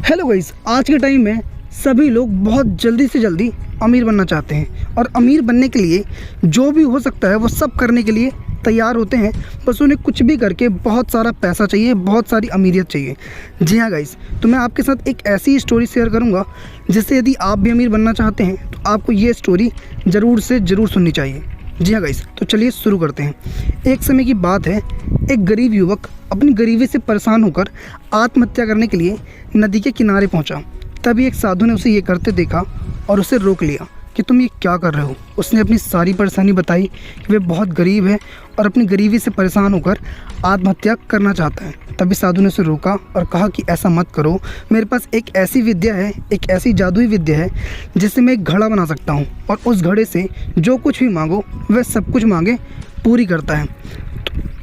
Hello guys, आज के time में सभी लोग बहुत जल्दी से जल्दी अमीर बनना चाहते हैं और अमीर बनने के लिए जो भी हो सकता है वो सब करने के लिए तैयार होते हैं। बस उन्हें कुछ भी करके बहुत सारा पैसा चाहिए, बहुत सारी अमीरियत चाहिए। जी हाँ गाइस, तो मैं आपके साथ एक ऐसी स्टोरी शेयर करूँगा जिससे यदि आप भी अमीर बनना चाहते हैं तो आपको ये स्टोरी ज़रूर से ज़रूर सुननी चाहिए। जी हाँ गाइस, तो चलिए शुरू करते हैं। एक समय की बात है, एक गरीब युवक अपनी गरीबी से परेशान होकर आत्महत्या करने के लिए नदी के किनारे पहुंचा। तभी एक साधु ने उसे ये करते देखा और उसे रोक लिया कि तुम ये क्या कर रहे हो। उसने अपनी सारी परेशानी बताई कि वह बहुत गरीब है और अपनी गरीबी से परेशान होकर आत्महत्या करना चाहता है। तभी साधु ने उसे रोका और कहा कि ऐसा मत करो, मेरे पास एक ऐसी विद्या है, एक ऐसी जादुई विद्या है जिससे मैं एक घड़ा बना सकता हूँ और उस घड़े से जो कुछ भी मांगो वह सब कुछ मांगे पूरी करता है।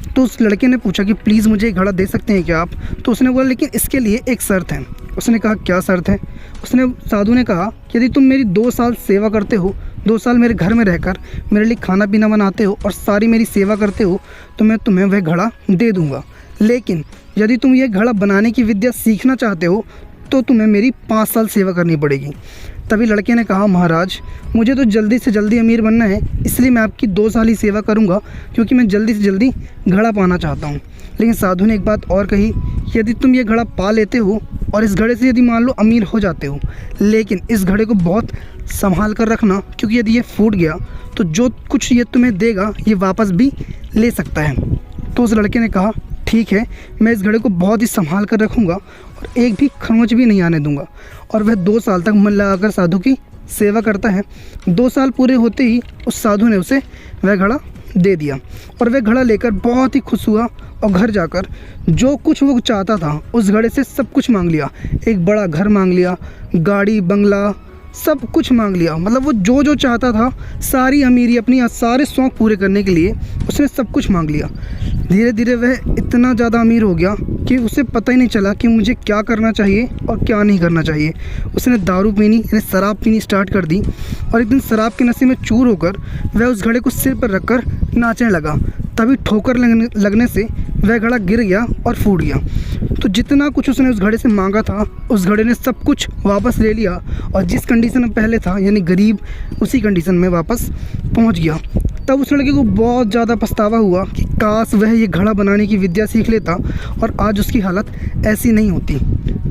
तो उस लड़के ने पूछा कि प्लीज़ मुझे एक घड़ा दे सकते हैं क्या आप। तो उसने बोला लेकिन इसके लिए एक शर्त है। उसने कहा क्या शर्त है। साधु ने कहा कि यदि तुम मेरी 2 साल सेवा करते हो, 2 साल मेरे घर में रहकर मेरे लिए खाना पीना बनाते हो और सारी मेरी सेवा करते हो तो मैं तुम्हें वह घड़ा दे दूँगा। लेकिन यदि तुम ये घड़ा बनाने की विद्या सीखना चाहते हो तो तुम्हें मेरी 5 साल सेवा करनी पड़ेगी। तभी लड़के ने कहा महाराज, मुझे तो जल्दी से जल्दी अमीर बनना है, इसलिए मैं आपकी 2 साल ही सेवा करूंगा क्योंकि मैं जल्दी से जल्दी घड़ा पाना चाहता हूं। लेकिन साधु ने एक बात और कही, यदि तुम ये घड़ा पा लेते हो और इस घड़े से यदि मान लो अमीर हो जाते हो, लेकिन इस घड़े को बहुत संभाल कर रखना क्योंकि यदि ये फूट गया तो जो कुछ ये तुम्हें देगा ये वापस भी ले सकता है। तो उस लड़के ने कहा ठीक है, मैं इस घड़े को बहुत ही संभाल कर रखूँगा और एक भी खरोंच भी नहीं आने दूंगा। और वह 2 साल तक मन लगाकर साधु की सेवा करता है। 2 साल पूरे होते ही उस साधु ने उसे वह घड़ा दे दिया और वह घड़ा लेकर बहुत ही खुश हुआ और घर जाकर जो कुछ वो चाहता था उस घड़े से सब कुछ मांग लिया। एक बड़ा घर मांग लिया, गाड़ी बंगला सब कुछ मांग लिया। मतलब वो जो जो चाहता था, सारी अमीरी अपनी सारे शौक़ पूरे करने के लिए उसने सब कुछ मांग लिया। धीरे धीरे वह इतना ज़्यादा अमीर हो गया कि उसे पता ही नहीं चला कि मुझे क्या करना चाहिए और क्या नहीं करना चाहिए। उसने दारू पीनी यानी शराब पीनी स्टार्ट कर दी और एक दिन शराब के नशे में चूर होकर वह उस घड़े को सिर पर रखकर नाचने लगा। तभी ठोकर लगने से वह घड़ा गिर गया और फूट गया। तो जितना कुछ उसने उस घड़े से मांगा था उस घड़े ने सब कुछ वापस ले लिया और जिस कंडीशन में पहले था यानी गरीब, उसी कंडीशन में वापस पहुंच गया। तब उस लड़के को बहुत ज़्यादा पछतावा हुआ कि काश वह ये घड़ा बनाने की विद्या सीख लेता और आज उसकी हालत ऐसी नहीं होती।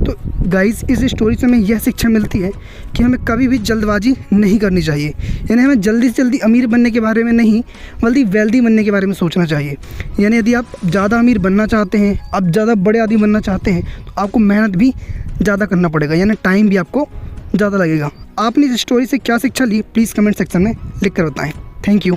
तो गाइस, इस स्टोरी से हमें यह शिक्षा मिलती है कि हमें कभी भी जल्दबाजी नहीं करनी चाहिए। यानी हमें जल्दी से जल्दी अमीर बनने के बारे में नहीं बल्कि वेल्दी बनने के बारे में सोचना चाहिए। यानी यदि आप ज़्यादा अमीर बनना चाहते हैं, आप ज़्यादा बड़े आदमी बनना चाहते हैं तो आपको मेहनत भी ज़्यादा करना पड़ेगा, यानी टाइम भी आपको ज़्यादा लगेगा। आपने इस स्टोरी से क्या शिक्षा ली प्लीज़ कमेंट सेक्शन में लिख कर बताएँ। Thank you.